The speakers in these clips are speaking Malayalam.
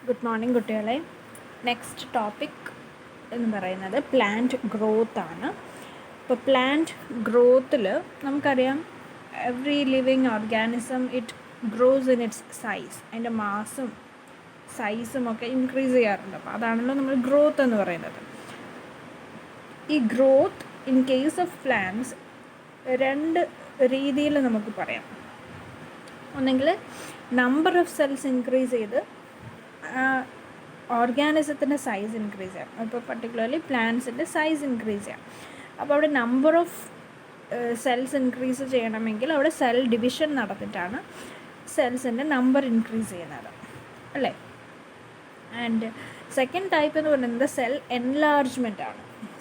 ഗുഡ് മോർണിംഗ് കുട്ടികളെ. നെക്സ്റ്റ് ടോപ്പിക് എന്ന് പറയുന്നത് പ്ലാന്റ് ഗ്രോത്ത് ആണ്. ഇപ്പോൾ പ്ലാന്റ് ഗ്രോത്തിൽ നമുക്കറിയാം every living organism it gross in its size. അതിൻ്റെ മാസും സൈസും ഒക്കെ ഇൻക്രീസ് ചെയ്യാറുണ്ട്. അപ്പോൾ അതാണല്ലോ നമ്മൾ ഗ്രോത്ത് എന്ന് പറയുന്നത്. ഈ growth in case of plants രണ്ട് രീതിയിൽ നമുക്ക് പറയാം. ഒന്നെങ്കിൽ നമ്പർ ഓഫ് സെൽസ് ഇൻക്രീസ് ചെയ്ത് ഓർഗാനിസത്തിൻ്റെ സൈസ് ഇൻക്രീസ് ചെയ്യാം. ഇപ്പോൾ പർട്ടിക്കുലർലി പ്ലാന്റ്സിൻ്റെ സൈസ് ഇൻക്രീസ് ചെയ്യാം. അപ്പോൾ അവിടെ നമ്പർ ഓഫ് സെൽസ് ഇൻക്രീസ് ചെയ്യണമെങ്കിൽ അവിടെ സെൽ ഡിവിഷൻ നടത്തിയിട്ടാണ് സെൽസിൻ്റെ നമ്പർ ഇൻക്രീസ് ചെയ്യുന്നത്, അല്ലേ? ആൻഡ് സെക്കൻഡ് ടൈപ്പ് എന്ന് പറയുന്നത് സെൽ എൻലാർജ്മെൻ്റ് ആണ്.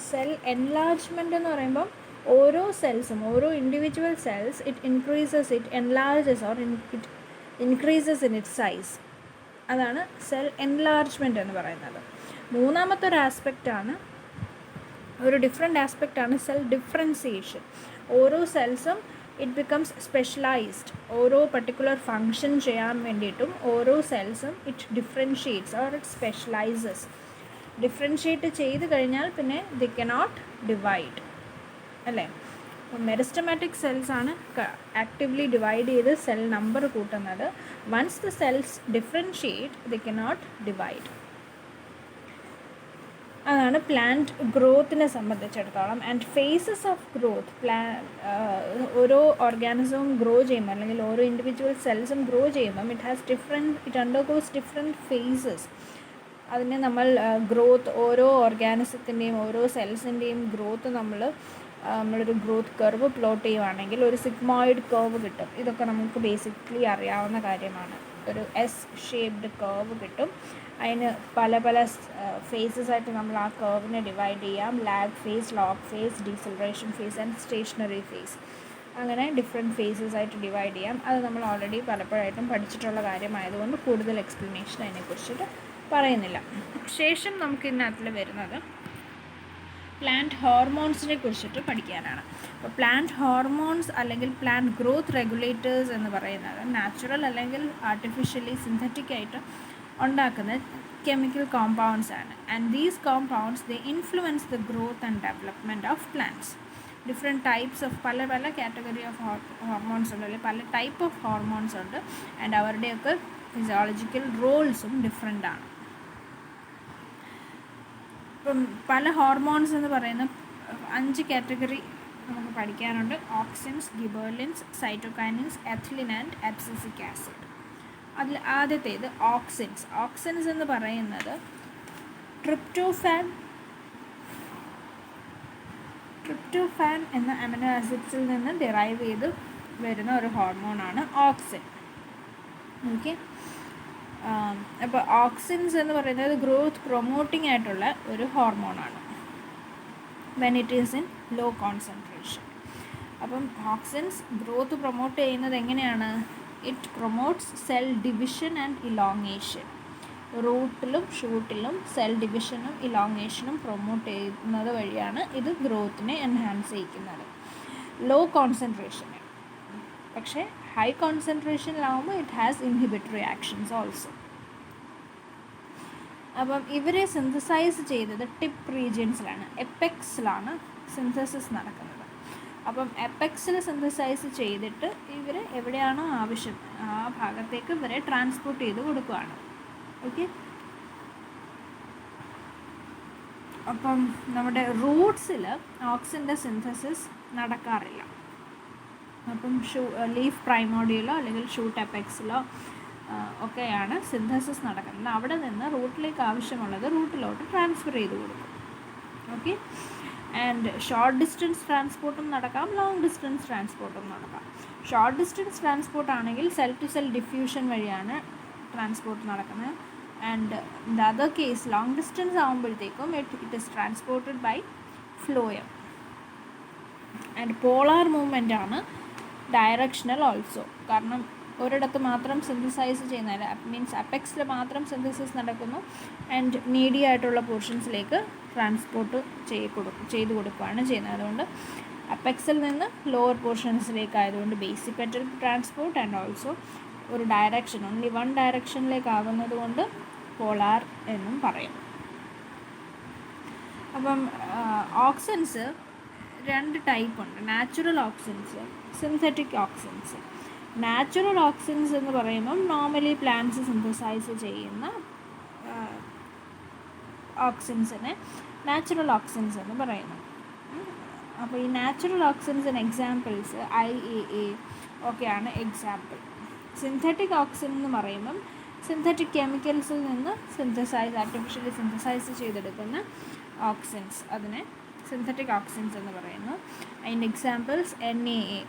സെൽ എൻലാർജ്മെൻ്റ് എന്ന് പറയുമ്പം ഓരോ സെൽസും, ഓരോ individual cells it enlarges or it increases in it size. അതാണ് സെൽ എൻലാർജ്മെൻറ്റ് എന്ന് പറയുന്നത്. മൂന്നാമത്തെ ഒരു ആസ്പെക്റ്റാണ്, ഒരു ഡിഫറെൻ്റ് ആസ്പെക്റ്റാണ് സെൽ ഡിഫറൻസിയേഷൻ. ഓരോ സെൽസും ഇറ്റ് ബിക്കംസ് സ്പെഷ്യലൈസ്ഡ്. ഓരോ പർട്ടിക്കുലർ ഫങ്ഷൻ ചെയ്യാൻ വേണ്ടിയിട്ടും ഓരോ സെൽസും it differentiates or it specialises. Differentiate ചെയ്ത് കഴിഞ്ഞാൽ പിന്നെ ദി കനോട്ട് ഡിവൈഡ്, അല്ലേ? മെരിസ്റ്റമാറ്റിക് സെൽസ് ആണ് ആക്റ്റീവ്ലി ഡിവൈഡ് ചെയ്ത് സെൽ നമ്പർ കൂട്ടുന്നത്. Once the cells differentiate they cannot divide. അതാണ് പ്ലാന്റ് ഗ്രോത്തിനെ സംബന്ധിച്ചിടത്തോളം. ആൻഡ് ഫേസസ് ഓഫ് ഗ്രോത്ത്, ഓരോ ഓർഗാനിസവും ഗ്രോ ചെയ്യുമ്പോൾ അല്ലെങ്കിൽ ഓരോ ഇൻഡിവിജ്വൽ സെൽസും ഗ്രോ ചെയ്യുമ്പം ഇറ്റ് അണ്ടർഗോസ് ഡിഫറെൻറ്റ് ഫേസസ്. അതിനെ നമ്മൾ ഗ്രോത്ത്, ഓരോ ഓർഗാനിസത്തിൻ്റെയും ഓരോ സെൽസിൻ്റെയും ഗ്രോത്ത് നമ്മളൊരു ഗ്രോത്ത് കർവ് പ്ലോട്ട് ചെയ്യുവാണെങ്കിൽ ഒരു സിഗ്മോയിഡ് കർവ് കിട്ടും. ഇതൊക്കെ നമുക്ക് ബേസിക്കലി അറിയാവുന്ന കാര്യമാണ്. ഒരു എസ് ഷേപ്ഡ് കർവ് കിട്ടും. അതിന് പല പല ഫേസസ് ആയിട്ട് നമ്മൾ ആ കർവിനെ ഡിവൈഡ് ചെയ്യാം. Lag phase, log phase, deceleration phase and stationary phase. അങ്ങനെ ഡിഫറെൻറ്റ് ഫേസസ് ആയിട്ട് ഡിവൈഡ് ചെയ്യാം. അത് നമ്മൾ ഓൾറെഡി പലപ്പോഴായിട്ടും പഠിച്ചിട്ടുള്ള കാര്യമായതുകൊണ്ട് കൂടുതൽ എക്സ്പ്ലനേഷൻ അതിനെക്കുറിച്ചിട്ട് പറയുന്നില്ല. ശേഷം നമുക്ക് ഇതിനകത്തിൽ വരുന്നത് പ്ലാന്റ് ഹോർമോൺസിനെ കുറിച്ചിട്ട് പഠിക്കാനാണ്. അപ്പോൾ പ്ലാന്റ് ഹോർമോൺസ് അല്ലെങ്കിൽ പ്ലാന്റ് ഗ്രോത്ത് റെഗുലേറ്റേഴ്സ് എന്ന് പറയുന്നത് നാച്ചുറൽ അല്ലെങ്കിൽ ആർട്ടിഫിഷ്യലി സിന്തറ്റിക് ആയിട്ട് ഉണ്ടാക്കുന്ന കെമിക്കൽ കോമ്പൗണ്ട്സ് ആണ്. And these compounds they influence the growth and development of plants. Different types of പല കാറ്റഗറി ഓഫ് ഹോർമോൺസ് ഉണ്ട്, അല്ലെങ്കിൽ പല ടൈപ്പ് ഓഫ് ഹോർമോൺസ് ഉണ്ട്. ആൻഡ് അവരുടെയൊക്കെ ഫിസിയോളജിക്കൽ റോൾസും ഡിഫറെൻ്റ് ആണ്. ഇപ്പം പല ഹോർമോൺസ് എന്ന് പറയുന്ന 5 കാറ്റഗറി നമുക്ക് പഠിക്കാനുണ്ട്. Auxins, gibberellins, cytokinins, ethylene and abscisic acid. അതിൽ ആദ്യത്തേത് ഓക്സിൻസ്. ഓക്സിൻസ് എന്ന് പറയുന്നത് ട്രിപ്റ്റോഫാൻ എന്ന അമിനോ ആസിഡ്സിൽ നിന്ന് ഡിറൈവ് ചെയ്ത് വരുന്ന ഒരു ഹോർമോണാണ് ഓക്സിൻ. ഓക്കെ, അപ്പോൾ ഓക്സിൻസ് എന്ന് പറയുന്നത് ഗ്രോത്ത് പ്രൊമോട്ടിംഗ് ആയിട്ടുള്ള ഒരു ഹോർമോണാണ് when it is in low concentration. അപ്പം ഓക്സിൻസ് ഗ്രോത്ത് പ്രൊമോട്ട് ചെയ്യുന്നത് എങ്ങനെയാണ്? It promotes cell division and elongation. റൂട്ടിലും ഷൂട്ടിലും സെൽ ഡിവിഷനും ഇലോങ്ങേഷനും പ്രൊമോട്ട് ചെയ്യുന്നത് വഴിയാണ് ഇത് ഗ്രോത്തിനെ എൻഹാൻസ് ചെയ്യിക്കുന്നത്. ലോ കോൺസെൻട്രേഷന് പക്ഷേ ഹൈ കോൺസെൻട്രേഷനിലാവുമ്പോൾ it has inhibitory actions also. അപ്പം ഇവരെ സിന്തസൈസ് ചെയ്തത് ടിപ്പ് റീജിയൻസിലാണ്, എപ്പെക്സിലാണ് സിന്തസിസ് നടക്കുന്നത്. അപ്പം എപ്പെക്സിൽ സിന്തസൈസ് ചെയ്തിട്ട് ഇവർ എവിടെയാണോ ആവശ്യം ആ ഭാഗത്തേക്ക് ഇവരെ ട്രാൻസ്പോർട്ട് ചെയ്ത് കൊടുക്കുകയാണ്. ഓക്കെ, അപ്പം നമ്മുടെ റൂട്ട്സിൽ ഓക്സിൻ്റെ സിന്തസിസ് നടക്കാറില്ല. അപ്പം ലീഫ് പ്രൈമോഡിയലോ അല്ലെങ്കിൽ ഷൂട്ട് എപ്പെക്സിലോ ഒക്കെയാണ് സിന്തസിസ് നടക്കുന്നത്. അവിടെ നിന്ന് റൂട്ടിലേക്ക് ആവശ്യമുള്ളത് റൂട്ടിലോട്ട് ട്രാൻസ്ഫർ ചെയ്ത് കൊടുക്കും. ഓക്കെ, ആൻഡ് ഷോർട്ട് ഡിസ്റ്റൻസ് ട്രാൻസ്പോർട്ടും നടക്കാം, ലോങ് ഡിസ്റ്റൻസ് ട്രാൻസ്പോർട്ടും നടക്കാം. ഷോർട്ട് ഡിസ്റ്റൻസ് ട്രാൻസ്പോർട്ട് ആണെങ്കിൽ സെൽ ടു സെൽ ഡിഫ്യൂഷൻ വഴിയാണ് ട്രാൻസ്പോർട്ട് നടക്കുന്നത്. And the other case long distance ആകുമ്പോഴത്തേക്കും it is transported by phloem. And polar movement ആണ്, ഡയറക്ഷണൽ ഓൾസോ. കാരണം ഒരിടത്ത് മാത്രം സിന്തസൈസ് ചെയ്യുന്നില്ല, മീൻസ് അപ്പെക്സിൽ മാത്രം സിന്തസിസ് നടക്കുന്നു ആൻഡ് നീഡി ആയിട്ടുള്ള പോർഷൻസിലേക്ക് ട്രാൻസ്പോർട്ട് ചെയ്ത് കൊടുക്കുകയാണ് ചെയ്യുന്നത്. അതുകൊണ്ട് അപ്പെക്സിൽ നിന്ന് ലോവർ പോർഷൻസിലേക്ക് ആയതുകൊണ്ട് ബേസിപെറ്റൽ ട്രാൻസ്പോർട്ട് ആൻഡ് ഓൾസോ ഒരു ഡയറക്ഷൻ, ഓൺലി വൺ ഡയറക്ഷനിലേക്കാകുന്നത് കൊണ്ട് പോളാർ എന്നും പറയും. അപ്പം ഓക്സിൻസ് 2 ടൈപ്പ് ഉണ്ട്, natural auxins, synthetic auxins. Natural auxins എന്ന് പറയുമ്പം നോർമലി പ്ലാന്റ്സ് സിന്തസൈസ് ചെയ്യുന്ന ഓക്സിൻസിനെ നാച്ചുറൽ ഓക്സിൻസ് എന്ന് പറയുന്നു. അപ്പോൾ ഈ നാച്ചുറൽ ഓക്സിൻസിന് എക്സാമ്പിൾസ് IAA ഒക്കെയാണ് എക്സാമ്പിൾ. സിന്തറ്റിക് ഓക്സിൻ എന്ന് പറയുമ്പം സിന്തറ്റിക് കെമിക്കൽസിൽ നിന്ന് ആർട്ടിഫിഷ്യലി സിന്തസൈസ് ചെയ്തെടുക്കുന്ന ഓക്സിൻസ്, അതിനെ സിന്തറ്റിക് ഓക്സിൻസ് എന്ന് പറയുന്നു. അതിൻ്റെ examples NaA,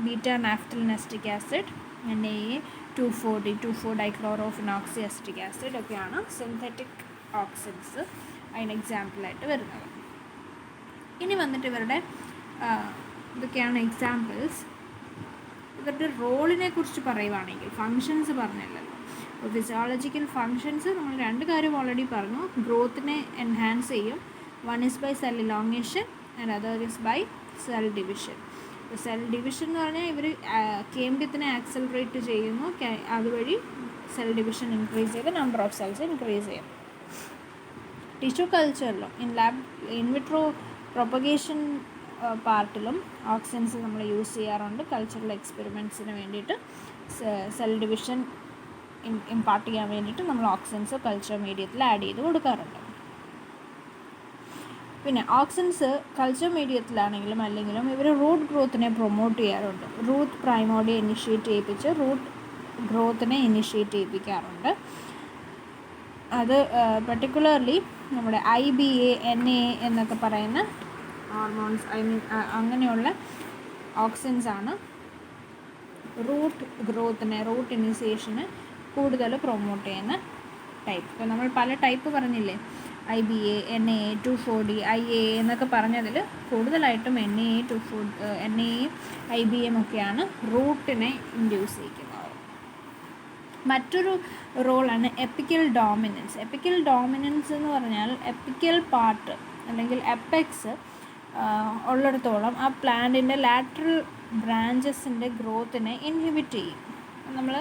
beta naphthaleneacetic acid, NaA, 2,4-D, two four dichlorophenoxy acetic acid ഒക്കെയാണ് സിന്തറ്റിക് ഓക്സിൻസ് അതിന് എക്സാമ്പിളായിട്ട് വരുന്നത്. ഇനി വന്നിട്ട് ഇവരുടെ ഇതൊക്കെയാണ് എക്സാമ്പിൾസ്. ഇവരുടെ റോളിനെ കുറിച്ച് പറയുവാണെങ്കിൽ, ഫങ്ഷൻസ് പറഞ്ഞല്ലോ. അപ്പോൾ ഫിസിയോളജിക്കൽ ഫങ്ഷൻസ് നമ്മൾ 2 കാര്യം ഓൾറെഡി പറഞ്ഞു. ഗ്രോത്തിനെ എൻഹാൻസ് ചെയ്യും. One is by cell elongation and other is by cell division. Cell division എന്ന് പറഞ്ഞാൽ ഇവർ കേമ്പ്യത്തിനെ ആക്സലറേറ്റ് ചെയ്യുന്നു, അതുവഴി സെൽ ഡിവിഷൻ ഇൻക്രീസ് ചെയ്ത് നമ്പർ ഓഫ് സെൽസ് ഇൻക്രീസ് ചെയ്യും. ടിഷ്യൂ കൾച്ചറിലും ഇൻവിട്രോ പ്രൊപ്പഗേഷൻ പാർട്ടിലും ഓക്സിൻസ് നമ്മൾ യൂസ് ചെയ്യാറുണ്ട്. കൾച്ചറൽ എക്സ്പെരിമെൻറ്റ്സിന് വേണ്ടിയിട്ട് സെൽ ഡിവിഷൻ ഇമ്പാർട്ട് ചെയ്യാൻ വേണ്ടിയിട്ട് നമ്മൾ ഓക്സിൻസ് കൾച്ചർ മീഡിയത്തിൽ ആഡ് ചെയ്ത് കൊടുക്കാറുണ്ട്. പിന്നെ ഓക്സിൻസ് കൾച്ചർ മീഡിയത്തിലാണെങ്കിലും അല്ലെങ്കിലും ഇവർ റൂട്ട് ഗ്രോത്തിനെ പ്രൊമോട്ട് ചെയ്യാറുണ്ട്. റൂട്ട് പ്രൈമോഡിയ ഇനിഷ്യേറ്റ് ചെയ്യിപ്പിച്ച് റൂട്ട് ഗ്രോത്തിനെ ഇനിഷ്യേറ്റ് ചെയ്യിപ്പിക്കാറുണ്ട്. അത് പർട്ടിക്കുലർലി നമ്മുടെ IBA, NA എന്നൊക്കെ പറയുന്ന ഹോർമോൺസ്, അങ്ങനെയുള്ള ഓക്സിൻസ് ആണ് റൂട്ട് ഗ്രോത്തിനെ, റൂട്ട് ഇനിഷ്യേഷന് കൂടുതൽ പ്രൊമോട്ട് ചെയ്യുന്ന ടൈപ്പ്. ഇപ്പോൾ നമ്മൾ പല ടൈപ്പ് പറഞ്ഞില്ലേ, IBA, NA, 2,4-D, IA എന്നൊക്കെ പറഞ്ഞതിൽ കൂടുതലായിട്ടും NAയും IBAയും ഒക്കെയാണ് റൂട്ടിനെ ഇൻഡ്യൂസ് ചെയ്യിക്കുന്നത്. മറ്റൊരു റോളാണ് എപ്പിക്കൽ ഡോമിനൻസ്. എപ്പിക്കൽ ഡോമിനൻസ് എന്ന് പറഞ്ഞാൽ എപ്പിക്കൽ പാർട്ട് അല്ലെങ്കിൽ എപ്പെക്സ് ഉള്ളിടത്തോളം ആ പ്ലാന്റിൻ്റെ ലാറ്ററൽ ബ്രാഞ്ചസിൻ്റെ ഗ്രോത്തിനെ ഇൻഹിബിറ്റ് ചെയ്യും. നമ്മൾ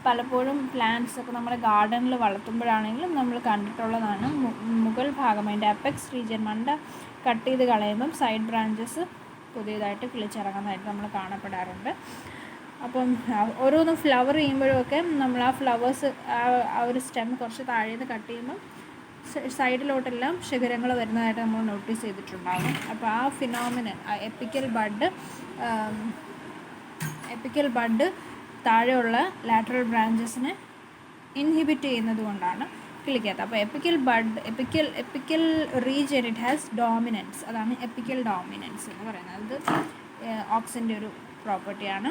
പലപ്പോഴും പ്ലാന്റ്സ് ഒക്കെ നമ്മുടെ ഗാർഡനിൽ വളർത്തുമ്പോഴാണെങ്കിലും നമ്മൾ കണ്ടിട്ടുള്ളതാണ്. മുകൾ ഭാഗം, അതിൻ്റെ അപ്പെക്സ് റീജിയൻ മണ്ട കട്ട് ചെയ്ത് കളയുമ്പം സൈഡ് ബ്രാഞ്ചസ് പുതിയതായിട്ട് കിളിച്ചിറങ്ങുന്നതായിട്ട് നമ്മൾ കാണപ്പെടാറുണ്ട്. അപ്പം ഓരോന്ന് ഫ്ലവർ ചെയ്യുമ്പോഴൊക്കെ നമ്മൾ ആ ഫ്ലവേഴ്സ് ആ ഒരു സ്റ്റെം കുറച്ച് താഴേന്ന് കട്ട് ചെയ്യുമ്പം സൈഡിലോട്ടെല്ലാം ശിഖരങ്ങൾ വരുന്നതായിട്ട് നമ്മൾ നോട്ടീസ് ചെയ്തിട്ടുണ്ടാകും. അപ്പോൾ ആ ഫിനോമിനൻ, ആ എപ്പിക്കൽ ബഡ് താഴെയുള്ള ലാറ്ററൽ ബ്രാഞ്ചസിനെ ഇൻഹിബിറ്റ് ചെയ്യുന്നത് കൊണ്ടാണ് കിളിക്കാത്തത്. അപ്പോൾ epical region it has dominance, അതാണ് എപ്പിക്കൽ ഡോമിനൻസ് എന്ന് പറയുന്നത്. അത് ഓക്സിൻ്റെ ഒരു പ്രോപ്പർട്ടിയാണ്.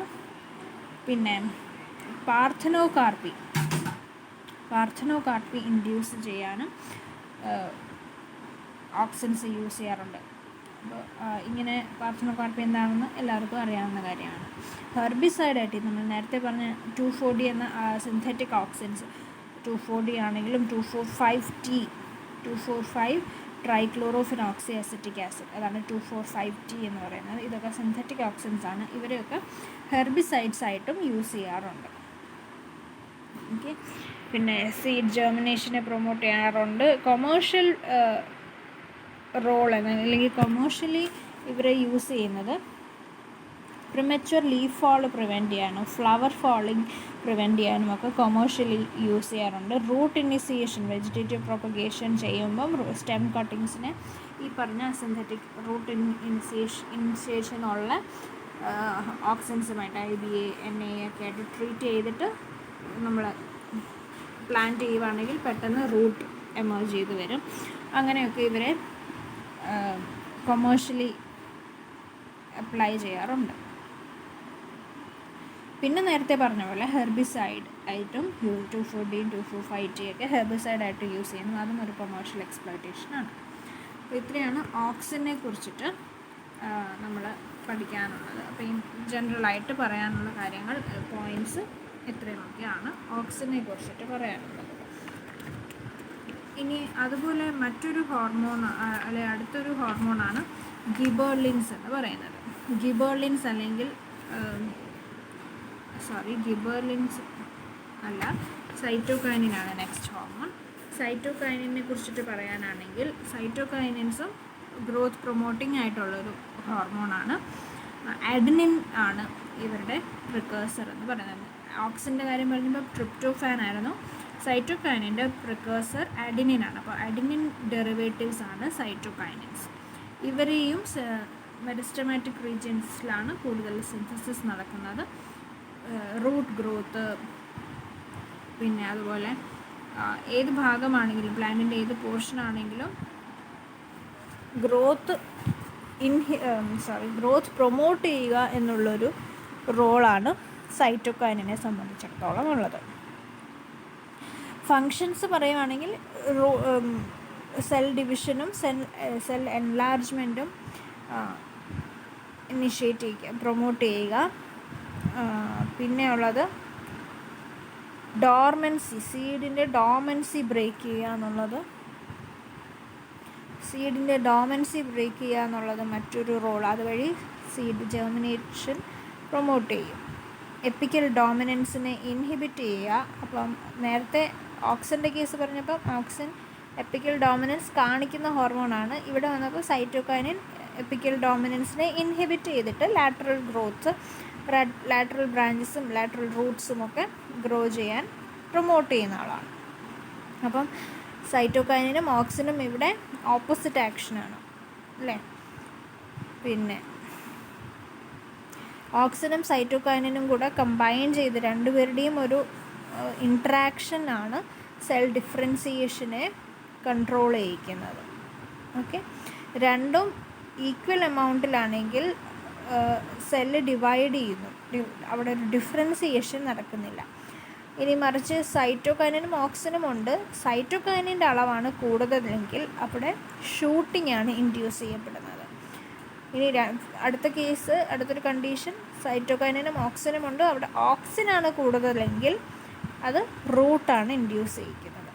പിന്നെ പാർത്തനോകാർപ്പി ഇൻഡ്യൂസ് ചെയ്യാനും ഓക്സിൻസ് യൂസ് ചെയ്യാറുണ്ട്. അപ്പോൾ ഇങ്ങനെ പാർത്തനോകാർപ്പി എന്താണെന്ന് എല്ലാവർക്കും അറിയാവുന്ന കാര്യമാണ്. ഹെർബിസൈഡായിട്ട് നമ്മൾ നേരത്തെ പറഞ്ഞ 2,4-D എന്ന സിന്തറ്റിക് ഓക്സിൻസ്, 2,4-D ആണെങ്കിലും 2,4,5 ട്രൈക്ലോറോഫിനോക്സി അസിറ്റിക് ആസിഡ്, അതാണ് 2,4,5-T എന്ന് പറയുന്നത്. ഇതൊക്കെ സിന്തറ്റിക് ഓക്സിൻസ് ആണ്. ഇവരെയൊക്കെ ഹെർബിസൈഡ്സ് ആയിട്ടും യൂസ് ചെയ്യാറുണ്ട്. ഓക്കെ. പിന്നെ സീഡ് ജെർമിനേഷനെ പ്രൊമോട്ട് ചെയ്യാറുണ്ട്. കൊമേഴ്ഷ്യൽ റോൾ അല്ലെങ്കിൽ കൊമേഴ്ഷ്യലി ഇവരെ യൂസ് ചെയ്യുന്നത് പ്രിമച്വർ ലീഫ് ഫാൾ പ്രിവെൻറ്റ് ചെയ്യാനും ഫ്ലവർ ഫാളിങ് പ്രിവെൻറ്റ് ചെയ്യാനും ഒക്കെ കൊമേഴ്ഷ്യലി യൂസ് ചെയ്യാറുണ്ട്. റൂട്ട് ഇനിസിയേഷൻ, വെജിറ്റേറ്റീവ് പ്രൊപ്പഗേഷൻ ചെയ്യുമ്പം സ്റ്റെം കട്ടിങ്സിനെ ഈ പറഞ്ഞ സിന്തറ്റിക് റൂട്ട് ഇനിസിയേഷനുള്ള ഓക്സിൻസുമായിട്ട് IBA, NA ഒക്കെ ആയിട്ട് ട്രീറ്റ് ചെയ്തിട്ട് നമ്മൾ പ്ലാന്റ് ചെയ്യുവാണെങ്കിൽ പെട്ടെന്ന് റൂട്ട് എമേർജ് ചെയ്ത് വരും. അങ്ങനെയൊക്കെ ഇവരെ കൊമേഴ്ഷ്യലി അപ്ലൈ ചെയ്യാറുണ്ട്. പിന്നെ നേരത്തെ പറഞ്ഞ പോലെ ഹെർബിസൈഡ് ആയിട്ടും 2,4-Dയും 2,4,5-T ഒക്കെ ഹെർബിസൈഡായിട്ട് യൂസ് ചെയ്യുന്നു. അതും ഒരു കൊമേഴ്ഷ്യൽ എക്സ്പ്ലോയിറ്റേഷനാണ്. അപ്പോൾ ഇത്രയാണ് ഓക്സിനെ കുറിച്ചിട്ട് നമ്മൾ പഠിക്കാനുള്ളത്. അപ്പോൾ ഈ ജനറലായിട്ട് പറയാനുള്ള കാര്യങ്ങൾ, പോയിൻറ്റ്സ് ഇത്രയൊക്കെയാണ് ഓക്സിനെ കുറിച്ചിട്ട് പറയാനുള്ളത്. ഇനി അതുപോലെ മറ്റൊരു ഹോർമോൺ അല്ലെങ്കിൽ അടുത്തൊരു ഹോർമോണാണ് ഗിബെർലിൻസ് എന്ന് പറയുന്നത്. ഗിബെർലിൻസ് അല്ലെങ്കിൽ ഗിബെർലിൻസ് അല്ല, സൈറ്റോകൈനിനാണ് നെക്സ്റ്റ് ഹോർമോൺ. സൈറ്റോകൈനിനെ കുറിച്ചിട്ട് പറയാനാണെങ്കിൽ സൈറ്റോകൈനിൻസും ഗ്രോത്ത് പ്രൊമോട്ടിംഗ് ആയിട്ടുള്ളൊരു ഹോർമോണാണ്. അഡനിൻ ആണ് ഇവരുടെ പ്രിക്കേഴ്സർ എന്ന് പറയുന്നത്. ഓക്സിൻ്റെ കാര്യം പറയുമ്പോൾ ട്രിപ്റ്റോഫാൻ ആയിരുന്നു. സൈറ്റോകൈനിൻ്റെ പ്രിക്കേഴ്സർ അഡിനിൻ ആണ്. അപ്പോൾ അഡിനിൻ ഡെറിവേറ്റീവ്സ് ആണ് സൈറ്റോകൈനിൻസ്. ഇവരെയും മെരിസ്റ്റമാറ്റിക് റീജിയൻസിലാണ് കൂടുതൽ സിന്തസിസ് നടക്കുന്നത്. റൂട്ട് ഗ്രോത്ത്, പിന്നെ അതുപോലെ ഏത് ഭാഗമാണെങ്കിലും പ്ലാന്റിൻ്റെ ഏത് പോർഷൻ ആണെങ്കിലും ഗ്രോത്ത് പ്രൊമോട്ട് ചെയ്യുക എന്നുള്ളൊരു റോളാണ് സൈറ്റോകൈനിനെ സംബന്ധിച്ചിടത്തോളം ഉള്ളത്. ഫങ്ഷൻസ് പറയുകയാണെങ്കിൽ സെൽ ഡിവിഷനും സെൽ എൻലാർജ്മെൻറ്റും ഇനിഷ്യേറ്റ് ചെയ്യുക, പ്രൊമോട്ട് ചെയ്യുക. പിന്നെ ഉള്ളത് ഡോർമൻസി, സീഡിൻ്റെ ഡോമൻസി ബ്രേക്ക് ചെയ്യുക എന്നുള്ളത്. മറ്റൊരു റോൾ. അതുവഴി സീഡ് ജെർമിനേഷൻ പ്രൊമോട്ട് ചെയ്യും. എപ്പിക്കൽ ഡോമിനൻസിനെ ഇൻഹിബിറ്റ് ചെയ്യുക. അപ്പം നേരത്തെ ഓക്സിൻ്റെ കേസ് പറഞ്ഞപ്പം ഓക്സിൻ എപ്പിക്കൽ ഡോമിനൻസ് കാണിക്കുന്ന ഹോർമോണാണ്. ഇവിടെ വന്നപ്പോൾ സൈറ്റോകൈനിൻ എപ്പിക്കൽ ഡോമിനൻസിനെ ഇൻഹിബിറ്റ് ചെയ്തിട്ട് ലാറ്ററൽ ഗ്രോത്ത്, ലാറ്ററൽ ബ്രാഞ്ചസും ലാറ്ററൽ റൂട്ട്സും ഒക്കെ ഗ്രോ ചെയ്യാൻ പ്രൊമോട്ട് ചെയ്യുന്ന ആളാണ്. അപ്പം സൈറ്റോകൈനിനും ഓക്സിനും ഇവിടെ ഓപ്പോസിറ്റ് ആക്ഷനാണ് അല്ലേ. പിന്നെ ഓക്സിനും സൈറ്റോകൈനിനും കൂടെ കമ്പൈൻ ചെയ്ത് രണ്ടുപേരുടെയും ഒരു ഇൻട്രാക്ഷൻ ആണ് സെൽ ഡിഫറൻസിയേഷനെ കൺട്രോൾ ചെയ്യിക്കുന്നത്. ഓക്കെ, രണ്ടും ഈക്വൽ എമൗണ്ടിലാണെങ്കിൽ സെല്ല് ഡിവൈഡ് ചെയ്യുന്നു, അവിടെ ഒരു ഡിഫറൻസിയേഷൻ നടക്കുന്നില്ല. ഇനി മറിച്ച് സൈറ്റോകൈനിനും ഓക്സിനും ഉണ്ട്, സൈറ്റോകൈനിൻ്റെ അളവാണ് കൂടുതലെങ്കിൽ അവിടെ ഷൂട്ടിംഗ് ആണ് ഇൻഡ്യൂസ് ചെയ്യപ്പെടുന്നത്. ഇനി അടുത്തൊരു കണ്ടീഷൻ സൈറ്റോകൈനിനും ഓക്സിനും ഉണ്ട്, അവിടെ ഓക്സിനാണ് കൂടുതലെങ്കിൽ അത് റൂട്ടാണ് ഇൻഡ്യൂസ് ചെയ്യിക്കുന്നത്.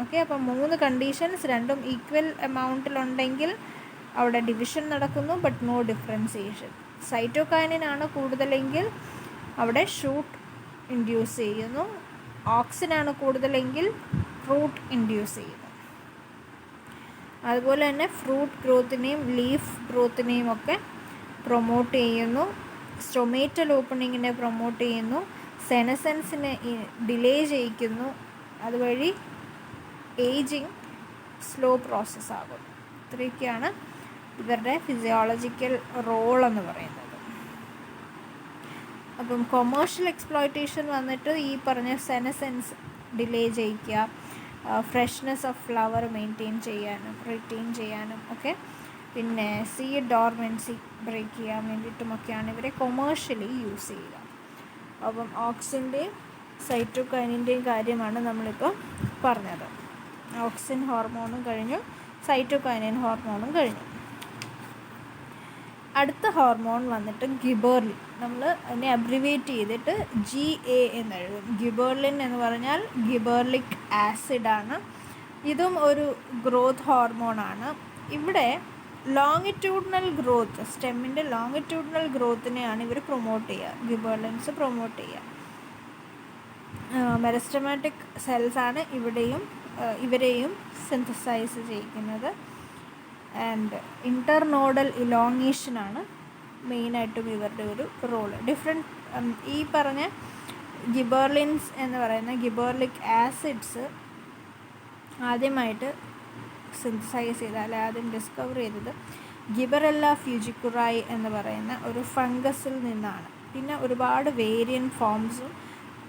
ഓക്കെ, അപ്പോൾ 3 കണ്ടീഷൻസ്, രണ്ടും ഈക്വൽ എമൗണ്ടിലുണ്ടെങ്കിൽ അവിടെ ഡിവിഷൻ നടക്കുന്നു, ബട്ട് നോ ഡിഫറൻസിയേഷൻ. സൈറ്റോകൈനിനാണ് കൂടുതലെങ്കിൽ അവിടെ ഷൂട്ട് ഇൻഡ്യൂസ് ചെയ്യുന്നു, ഓക്സിനാണ് കൂടുതലെങ്കിൽ റൂട്ട് ഇൻഡ്യൂസ് ചെയ്യുന്നു. അതുപോലെ തന്നെ ഫ്രൂട്ട് ഗ്രോത്തിനെയും ലീഫ് ഗ്രോത്തിനെയും ഒക്കെ പ്രൊമോട്ട് ചെയ്യുന്നു, സ്റ്റൊമേറ്റൽ ഓപ്പണിങ്ങിനെ പ്രൊമോട്ട് ചെയ്യുന്നു, സെനസെൻസിനെ ഡിലേ ചെയ്യിക്കുന്നു. അതുവഴി ഏജിങ് സ്ലോ പ്രോസസ്സാകും. ഇത്രയൊക്കെയാണ് ഇവരുടെ ഫിസിയോളജിക്കൽ റോൾ എന്ന് പറയുന്നത്. അപ്പം കൊമേഴ്ഷ്യൽ എക്സ്പ്ലോയിറ്റേഷൻ വന്നിട്ട് ഈ പറഞ്ഞ സെനസെൻസ് ഡിലേ ചെയ്യിക്കുക, ഫ്രഷ്നെസ് ഓഫ് ഫ്ലവർ റിറ്റെയിൻ ചെയ്യാനും ഒക്കെ, പിന്നെ സീഡ് ഡോർമെൻസി ബ്രേക്ക് ചെയ്യാൻ വേണ്ടിയിട്ടുമൊക്കെയാണ് ഇവരെ കൊമേഴ്ഷ്യലി യൂസ് ചെയ്യുക. അപ്പം ഓക്സിൻ്റെയും സൈറ്റോകൈനിൻ്റെയും കാര്യമാണ് നമ്മളിപ്പോൾ പറഞ്ഞത്. ഓക്സിൻ ഹോർമോണും കഴിഞ്ഞു, സൈറ്റോകൈനിൻ ഹോർമോണും കഴിഞ്ഞു. അടുത്ത ഹോർമോൺ വന്നിട്ട് ഗിബെർലിൻ. നമ്മൾ അതിനെ അബ്രിവേറ്റ് ചെയ്തിട്ട് GA എന്നെഴുതും. ഗിബെർലിൻ എന്ന് പറഞ്ഞാൽ ഗിബെർലിക് ആസിഡാണ്. ഇതും ഒരു ഗ്രോത്ത് ഹോർമോണാണ്. ഇവിടെ ലോങ്ങിറ്റ്യൂഡിനൽ ഗ്രോത്ത്, സ്റ്റെമ്മിൻ്റെ ലോങ്ങിറ്റ്യൂഡിനൽ ഗ്രോത്തിനെയാണ് ഇവർ പ്രൊമോട്ട് ചെയ്യുക, ഗിബെർലിൻസ് പ്രൊമോട്ട് ചെയ്യുക. മെരിസ്റ്റമാറ്റിക് സെൽസാണ് ഇവരെയും സിന്തസൈസ് ചെയ്യിക്കുന്നത്. ആൻഡ് ഇൻ്റർനോഡൽ ഇലോങ്ങേഷനാണ് മെയിനായിട്ടും ഇവരുടെ ഒരു റോള്. ഈ പറഞ്ഞ ഗിബെർലിൻസ് എന്ന് പറയുന്ന ഗിബെർലിക് ആസിഡ്സ് ആദ്യമായിട്ട് സിന്തസൈസ് ചെയ്ത, അല്ലെ ആദ്യം ഡിസ്കവർ ചെയ്തത് ഗിബറെല്ല ഫ്യൂജിക്കുറായി എന്ന് പറയുന്ന ഒരു ഫംഗസിൽ നിന്നാണ്. പിന്നെ ഒരുപാട് വേരിയൻറ്റ് ഫോംസും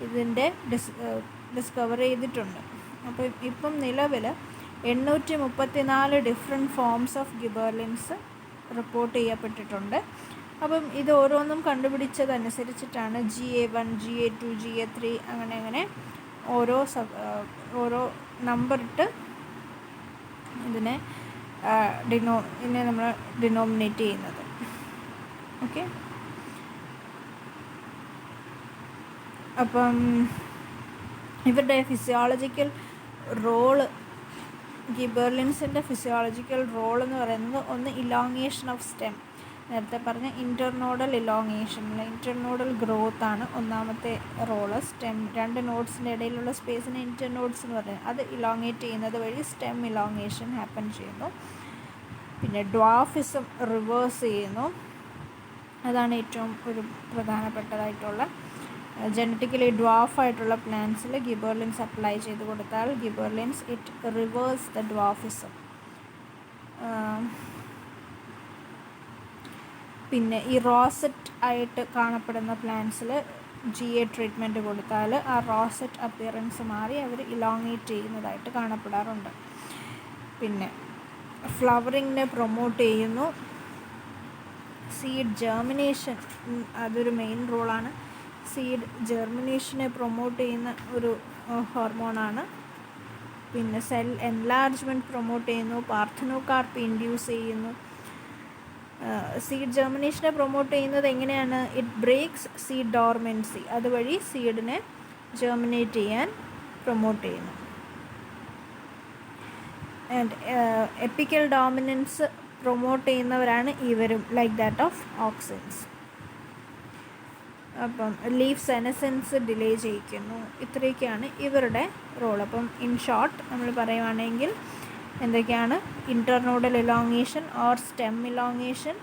ഇതിൻ്റെ ഡിസ്കവർ ചെയ്തിട്ടുണ്ട്. അപ്പോൾ ഇപ്പം നിലവിൽ 834 ഡിഫറെൻറ്റ് ഫോംസ് ഓഫ് ഗിബെർലിൻസ് റിപ്പോർട്ട് ചെയ്യപ്പെട്ടിട്ടുണ്ട്. അപ്പം ഇത് ഓരോന്നും കണ്ടുപിടിച്ചതനുസരിച്ചിട്ടാണ് GA1, GA2, GA3 അങ്ങനെ ഓരോ നമ്പർ ഇട്ട് ഇതിനെ നമ്മൾ ഡിനോമിനേറ്റ് ചെയ്യുന്നത്. ഓക്കെ, അപ്പം ഇവരുടെ ഫിസിയോളജിക്കൽ റോള്, ഗിബെർലിൻസിൻ്റെ ഫിസിയോളജിക്കൽ റോൾ എന്ന് പറയുന്നത് ഒന്ന് ഇലോങ്ങേഷൻ ഓഫ് സ്റ്റെം. നേരത്തെ പറഞ്ഞ ഇൻ്റർനോഡൽ ഇലോങ്ങേഷനിൽ ഇൻ്റർനോഡൽ ഗ്രോത്ത് ആണ് ഒന്നാമത്തെ റോള്. സ്റ്റെം രണ്ട് നോഡ്സിൻ്റെ ഇടയിലുള്ള സ്പേസിന് ഇൻ്റർനോഡ്സ് എന്ന് പറയുന്നത്. അത് ഇലോങ്ങേറ്റ് ചെയ്യുന്നത് വഴി സ്റ്റെം ഇലോങ്ങേഷൻ ഹാപ്പൻ ചെയ്യുന്നു. പിന്നെ ഡ്വാർഫിസം റിവേഴ്സ് ചെയ്യുന്നു. അതാണ് ഏറ്റവും ഒരു പ്രധാനപ്പെട്ടതായിട്ടുള്ള. ജനറ്റിക്കലി ഡ്വാർഫായിട്ടുള്ള പ്ലാന്റ്സിൽ ഗിബർലിൻസ് അപ്ലൈ ചെയ്ത് കൊടുത്താൽ ഗിബർലിൻസ് ഇറ്റ് റിവേഴ്സ് ദ ഡ്വാർഫിസം. പിന്നെ ഈ റോസറ്റ് ആയിട്ട് കാണപ്പെടുന്ന പ്ലാന്റ്സിൽ GA ട്രീറ്റ്മെൻറ്റ് കൊടുത്താൽ ആ റോസറ്റ് അപ്പിയറൻസ് മാറി അവർ ഇലോങ്ങേറ്റ് ചെയ്യുന്നതായിട്ട് കാണപ്പെടാറുണ്ട്. പിന്നെ ഫ്ലവറിങ്ങിനെ പ്രൊമോട്ട് ചെയ്യുന്നു. സീഡ് ജെർമിനേഷൻ അതൊരു മെയിൻ റോളാണ്. സീഡ് ജെർമിനേഷനെ പ്രൊമോട്ട് ചെയ്യുന്ന ഒരു ഹോർമോണാണ്. പിന്നെ സെൽ എൻലാർജ്മെൻറ്റ് പ്രൊമോട്ട് ചെയ്യുന്നു. പാർത്തനോകാർപ്പി ഇൻഡ്യൂസ് ചെയ്യുന്നു. സീഡ് ജെർമിനേഷനെ പ്രൊമോട്ട് ചെയ്യുന്നത് എങ്ങനെയാണ്? It breaks seed dormancy. അതുവഴി സീഡിനെ ജെർമിനേറ്റ് ചെയ്യാൻ പ്രൊമോട്ട് ചെയ്യുന്നു. ആൻഡ് എപ്പിക്കൽ ഡോമിനൻസ് പ്രൊമോട്ട് ചെയ്യുന്നവരാണ് ഇവരും, ലൈക്ക് ദാറ്റ് ഓഫ് ഓക്സിൻസ്. അപ്പം ലീഫ് സെനസെൻസ് ഡിലേ ചെയ്യിക്കുന്നു. ഇത്രയൊക്കെയാണ് ഇവരുടെ റോൾ. അപ്പം ഇൻ ഷോർട്ട് നമ്മൾ പറയുവാണെങ്കിൽ എന്തൊക്കെയാണ്? Internodal elongation or stem elongation,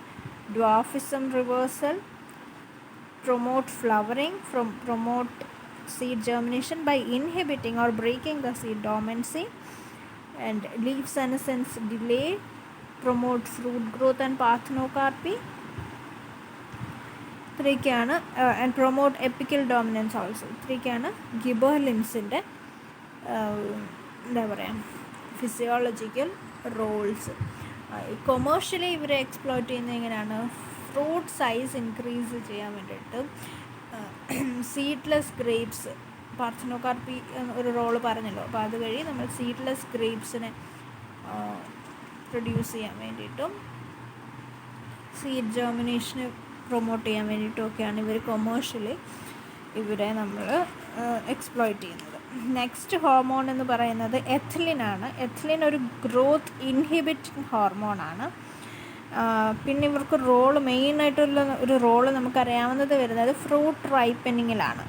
dwarfism reversal, promote flowering, promote seed germination by inhibiting or breaking the seed dormancy, and leaf senescence delay, promote fruit growth and parthenocarpy. ഇത്രയൊക്കെയാണ്. And promote epical dominance also. ഇത്രയൊക്കെയാണ് ഗിബർലിൻസിൻ്റെ എന്താ പറയുക ഫിസിയോളജിക്കൽ റോൾസ്. കൊമേഴ്ഷ്യലി ഇവരെ എക്സ്പ്ലോയിറ്റ് ചെയ്യുന്നത് എങ്ങനെയാണ്? ഫ്രൂട്ട് സൈസ് ഇൻക്രീസ് ചെയ്യാൻ വേണ്ടിയിട്ട് സീഡ്ലെസ് ഗ്രേപ്സ്, പാർത്തനോകാർപ്പി ഒരു റോള് പറഞ്ഞല്ലോ. അപ്പോൾ അതുവഴി നമ്മൾ സീഡ്ലെസ് ഗ്രേപ്സിനെ പ്രൊഡ്യൂസ് ചെയ്യാൻ വേണ്ടിയിട്ടും സീഡ് ജെർമിനേഷന് പ്രൊമോട്ട് ചെയ്യാൻ വേണ്ടിയിട്ടുമൊക്കെയാണ് ഇവർ കൊമേഴ്ഷ്യലി ഇവരെ നമ്മൾ എക്സ്പ്ലോയിറ്റ് ചെയ്യുന്നത്. നെക്സ്റ്റ് ഹോർമോൺ എന്ന് പറയുന്നത് എഥിലിനാണ്. എഥിലിൻ ഒരു ഗ്രോത്ത് ഇൻഹിബിറ്റിംഗ് ഹോർമോണാണ്. പിന്നെ ഇവർക്ക് റോള് മെയിനായിട്ടുള്ള ഒരു റോള് നമുക്കറിയാവുന്നത് വരുന്നത് ഫ്രൂട്ട് റൈപ്പനിങ്ങിലാണ്.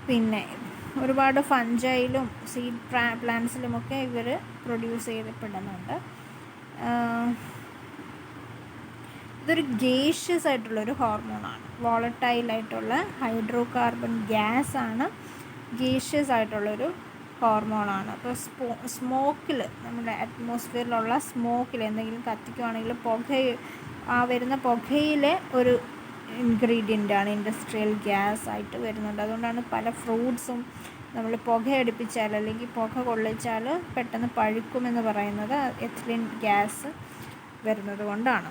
പിന്നെ ഒരുപാട് ഫഞ്ചയിലും സീഡ് പ്ലാന്റ്സിലുമൊക്കെ ഇവർ പ്രൊഡ്യൂസ് ചെയ്യപ്പെടുന്നുണ്ട്. ഇതൊരു ഗേഷ്യസ് ആയിട്ടുള്ളൊരു ഹോർമോണാണ്. വോളറ്റൈലായിട്ടുള്ള ഹൈഡ്രോ കാർബൺ ഗ്യാസാണ്. ഗേഷ്യസ് ആയിട്ടുള്ളൊരു ഹോർമോണാണ്. അപ്പോൾ സ്മോക്കിൽ, നമ്മുടെ അറ്റ്മോസ്ഫിയറിലുള്ള സ്മോക്കിൽ എന്തെങ്കിലും കത്തിക്കുവാണെങ്കിൽ വരുന്ന പുകയിലെ ഒരു ഇൻഗ്രീഡിയൻ്റാണ് ഇൻഡസ്ട്രിയൽ ഗ്യാസ് ആയിട്ട് വരുന്നുണ്ട്. അതുകൊണ്ടാണ് പല ഫ്രൂട്ട്സും നമ്മൾ പുകയടുപ്പിച്ചാൽ അല്ലെങ്കിൽ പുക കൊള്ളിച്ചാൽ പെട്ടെന്ന് പഴുക്കുമെന്ന് പറയുന്നത് എഥിലിൻ ഗ്യാസ് വരുന്നത് കൊണ്ടാണ്.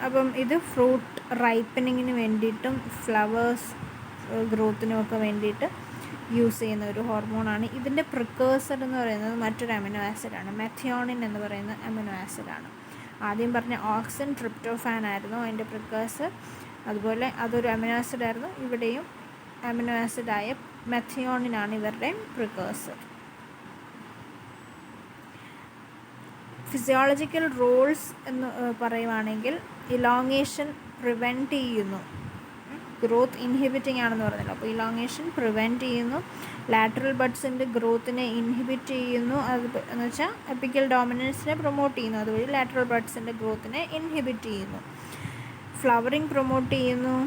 അപ്പം ഇത് ഫ്രൂട്ട് റൈപ്പനിങ്ങിന് വേണ്ടിയിട്ടും ഫ്ലവേഴ്സ് ഗ്രോത്തിനുമൊക്കെ വേണ്ടിയിട്ട് യൂസ് ചെയ്യുന്ന ഒരു ഹോർമോണാണ്. ഇതിൻ്റെ പ്രിക്കേഴ്സർ എന്ന് പറയുന്നത് മറ്റൊരു അമിനോ ആസിഡാണ്. മെഥിയോണിൻ എന്ന് പറയുന്ന അമിനോ ആസിഡാണ്. ആദ്യം പറഞ്ഞ ഓക്സിൻ ട്രിപ്റ്റോഫാൻ ആയിരുന്നു അതിൻ്റെ പ്രിക്കേഴ്സർ. അതുപോലെ അതൊരു അമിനോ ആസിഡായിരുന്നു. ഇവിടെയും അമിനോ ആസിഡായ മെഥിയോണിനാണ് ഇവരുടെ പ്രിക്കേഴ്സർ. ഫിസിയോളജിക്കൽ റോൾസ് എന്ന് പറയുവാണെങ്കിൽ ഇലോങ്ങേഷൻ പ്രിവെൻറ്റ് ചെയ്യുന്നു. ഗ്രോത്ത് ഇൻഹിബിറ്റിംഗ് ആണെന്ന് പറഞ്ഞല്ലോ. അപ്പോൾ ഇലോങ്ങേഷൻ പ്രിവെൻറ്റ് ചെയ്യുന്നു. ലാറ്ററൽ ബഡ്സിൻ്റെ ഗ്രോത്തിനെ ഇൻഹിബിറ്റ് ചെയ്യുന്നു. അത് എന്ന് വെച്ചാൽ എപ്പിക്കൽ ഡോമിനൻസിനെ പ്രൊമോട്ട് ചെയ്യുന്നു. അതുവഴി ലാറ്ററൽ ബഡ്സിൻ്റെ ഗ്രോത്തിനെ ഇൻഹിബിറ്റ് ചെയ്യുന്നു. ഫ്ലവറിങ് പ്രൊമോട്ട് ചെയ്യുന്നു.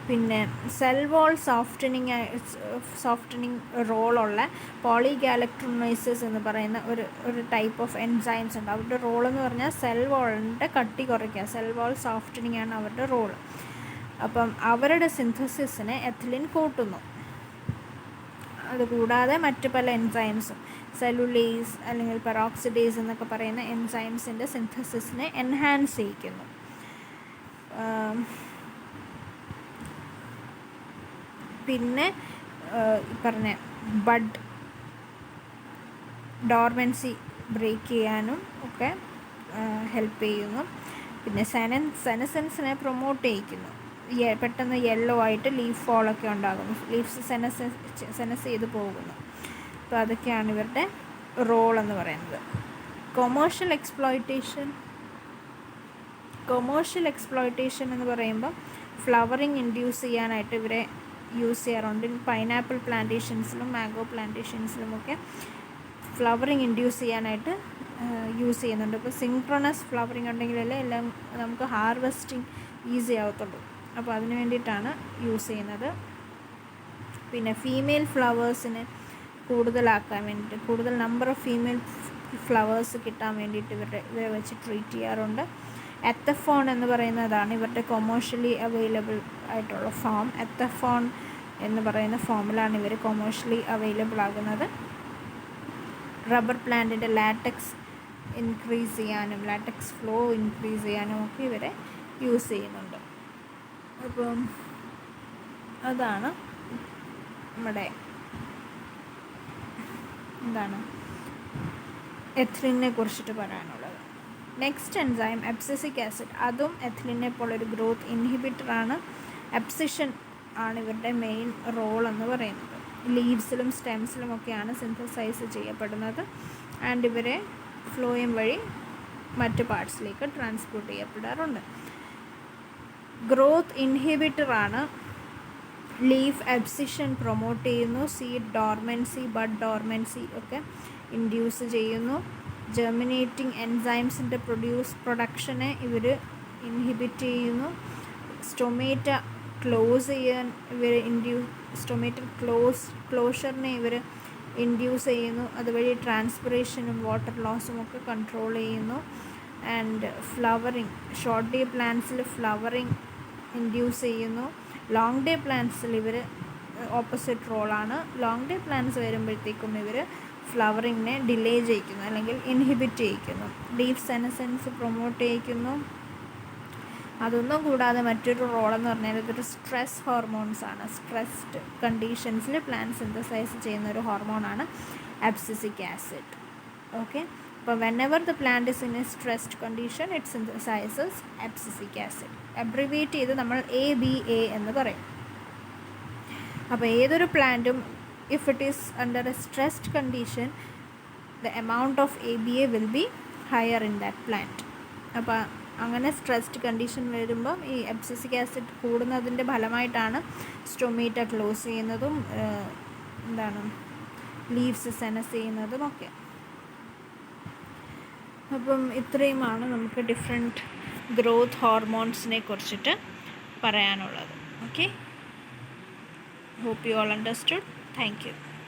പിന്നെ സെൽ വാൾ സോഫ്റ്റനിങ് റോളുള്ള പോളിഗാലക്ട്രോണൈസസ് എന്ന് പറയുന്ന ഒരു ടൈപ്പ് ഓഫ് എൻസൈംസ് ഉണ്ട്. അവരുടെ റോളെന്ന് പറഞ്ഞാൽ സെൽ വാളിൻ്റെ കട്ടി കുറയ്ക്കുക. സെൽ വാൾ സോഫ്റ്റനിങ് ആണ് അവരുടെ റോള്. അപ്പം അവരുടെ സിന്തസിസിനെ എഥിലിൻ കൂട്ടുന്നു. അതുകൂടാതെ മറ്റ് പല എൻസൈംസും സെല്ലുലേസ് അല്ലെങ്കിൽ പെറോക്സിഡേസ് എന്നൊക്കെ പറയുന്ന എൻസൈംസിൻ്റെ സിന്തസിസിനെ എൻഹാൻസ് ചെയ്യിക്കുന്നു. പിന്നെ പറഞ്ഞ ബഡ് ഡോർമെൻസി ബ്രേക്ക് ചെയ്യാനും ഒക്കെ ഹെൽപ്പ് ചെയ്യുന്നു. പിന്നെ സെനസെൻസിനെ പ്രൊമോട്ട് ചെയ്യിക്കുന്നു. പെട്ടെന്ന് യെല്ലോ ആയിട്ട് ലീഫ് ഫോളൊക്കെ ഉണ്ടാകുന്നു. ലീഫ്സ് സെനസ് ചെയ്ത് പോകുന്നു. അപ്പോൾ അതൊക്കെയാണ് ഇവരുടെ റോൾ എന്ന് പറയുന്നത്. കൊമേഴ്ഷ്യൽ എക്സ്പ്ലോയിറ്റേഷൻ എന്ന് പറയുമ്പോൾ ഫ്ലവറിങ് ഇൻഡ്യൂസ് ചെയ്യാനായിട്ട് ഇവരെ യൂസ് ചെയ്യാറുണ്ട്. പൈനാപ്പിൾ പ്ലാന്റേഷൻസിലും മാംഗോ പ്ലാന്റേഷൻസിലുമൊക്കെ ഫ്ലവറിങ് ഇൻഡ്യൂസ് ചെയ്യാനായിട്ട് യൂസ് ചെയ്യുന്നുണ്ട്. ഇപ്പോൾ സിങ്ക്രണസ് ഫ്ലവറിങ് ഉണ്ടെങ്കിലല്ലേ എല്ലാം നമുക്ക് ഹാർവെസ്റ്റിംഗ് ഈസി ആവത്തുള്ളൂ. അപ്പോൾ അതിന് വേണ്ടിയിട്ടാണ് യൂസ് ചെയ്യുന്നത്. പിന്നെ ഫീമെയിൽ ഫ്ലവേഴ്സിനെ കൂടുതലാക്കാൻ വേണ്ടിയിട്ട്, കൂടുതൽ നമ്പർ ഓഫ് ഫീമെയിൽ ഫ്ലവേഴ്സ് കിട്ടാൻ വേണ്ടിയിട്ട് ഇവരെ വെച്ച് ട്രീറ്റ് ചെയ്യാറുണ്ട്. എത്തഫോൺ എന്ന് പറയുന്നതാണ് ഇവരുടെ കൊമേഴ്ഷ്യലി അവൈലബിൾ ആയിട്ടുള്ള ഫോം. എത്തഫോൺ എന്ന് പറയുന്ന ഫോമിലാണ് ഇവർ കൊമേഴ്ഷ്യലി അവൈലബിൾ ആകുന്നത്. റബ്ബർ പ്ലാന്റിൻ്റെ ലാറ്റക്സ് ഇൻക്രീസ് ചെയ്യാനും ലാറ്റക്സ് ഫ്ലോ ഇൻക്രീസ് ചെയ്യാനും ഒക്കെ ഇവരെ യൂസ് ചെയ്യുന്നുണ്ട്. അപ്പം അതാണ് നമ്മുടെ എഥിലിനെ കുറിച്ചിട്ട് പറയാനുള്ളത്. നെക്സ്റ്റ് എൻസൈം അബ്സിസിക് ആസിഡ്, അതും എഥിലിനെ പോലൊരു ഗ്രോത്ത് ഇൻഹിബിറ്ററാണ്. അബ്സിഷൻ ആണ് ഇവരുടെ മെയിൻ റോൾ എന്ന് പറയുന്നത്. ലീവ്സിലും സ്റ്റെംസിലും ഒക്കെയാണ് സിന്തസൈസ് ചെയ്യപ്പെടുന്നത്. ആൻഡ് ഇവരെ ഫ്ലോയം വഴി മറ്റ് പാർട്സിലേക്ക് transport ചെയ്യപ്പെടാറുണ്ട്. Growth ഇൻഹിബിറ്ററാണ്. Leaf abscission promote ചെയ്യുന്നു. സീഡ് ഡോർമെൻസി, ബഡ് ഡോർമെൻസി ഒക്കെ ഇൻഡ്യൂസ് ചെയ്യുന്നു. ജെർമിനേറ്റിംഗ് എൻസൈംസിൻ്റെ പ്രൊഡക്ഷനെ ഇവർ ഇൻഹിബിറ്റ് ചെയ്യുന്നു. സ്റ്റൊമേറ്റ ക്ലോസ് ചെയ്യാൻ ഇവർ സ്റ്റൊമേറ്റൽ ക്ലോഷറിനെ ഇവർ ഇൻഡ്യൂസ് ചെയ്യുന്നു. അതുവഴി ട്രാൻസ്പിറേഷനും വാട്ടർ ലോസും ഒക്കെ കൺട്രോൾ ചെയ്യുന്നു. ആൻഡ് ഫ്ലവറിങ്, ഷോർട്ട് ഡേ പ്ലാന്റ്സിൽ ഫ്ലവറിങ് ഇൻഡ്യൂസ് ചെയ്യുന്നു. ലോങ് ഡേ പ്ലാന്റ്സിൽ ഇവർ ഓപ്പോസിറ്റ് റോളാണ്. ലോങ് ഡേ പ്ലാന്റ്സ് വരുമ്പോഴത്തേക്കും ഇവർ ഫ്ലവറിങ്ങിനെ ഡിലേ ചെയ്യിക്കുന്നു അല്ലെങ്കിൽ ഇൻഹിബിറ്റ് ചെയ്യിക്കുന്നു. ലീഫ് സെനസൻസ് പ്രൊമോട്ട് ചെയ്യിക്കുന്നു. അതൊന്നും കൂടാതെ മറ്റൊരു റോളെന്ന് പറഞ്ഞാൽ ഇതൊരു സ്ട്രെസ് ഹോർമോൺസ് ആണ്. സ്ട്രെസ്ഡ് കണ്ടീഷൻസിൽ പ്ലാന്റ് സിന്തസൈസ് ചെയ്യുന്ന ഒരു ഹോർമോണാണ് അബ്സിസിക് ആസിഡ്. ഓക്കെ, അപ്പോൾ whenever the plant is in a stressed condition it synthesises abscisic acid. Abbreviate ചെയ്ത് നമ്മൾ ABA എന്ന് പറയും. അപ്പോൾ ഏതൊരു പ്ലാന്റും if it is under a stressed condition the amount of ABA will be higher in that plant. അപ്പോൾ അങ്ങനെ സ്ട്രെസ്ഡ് കണ്ടീഷൻ വരുമ്പം ഈ അബ്സിസിക് ആസിഡ് കൂടുന്നതിൻ്റെ ഫലമായിട്ടാണ് സ്റ്റൊമേറ്റ ക്ലോസ് ചെയ്യുന്നതും ലീവ്സ് സെനസ് ചെയ്യുന്നതും ഒക്കെ. അപ്പം ഇത്രയുമാണ് നമുക്ക് ഡിഫറെൻറ്റ് ഗ്രോത്ത് ഹോർമോൺസിനെ കുറിച്ചിട്ട് പറയാനുള്ളത്. Okay, hope you all understood. Thank you.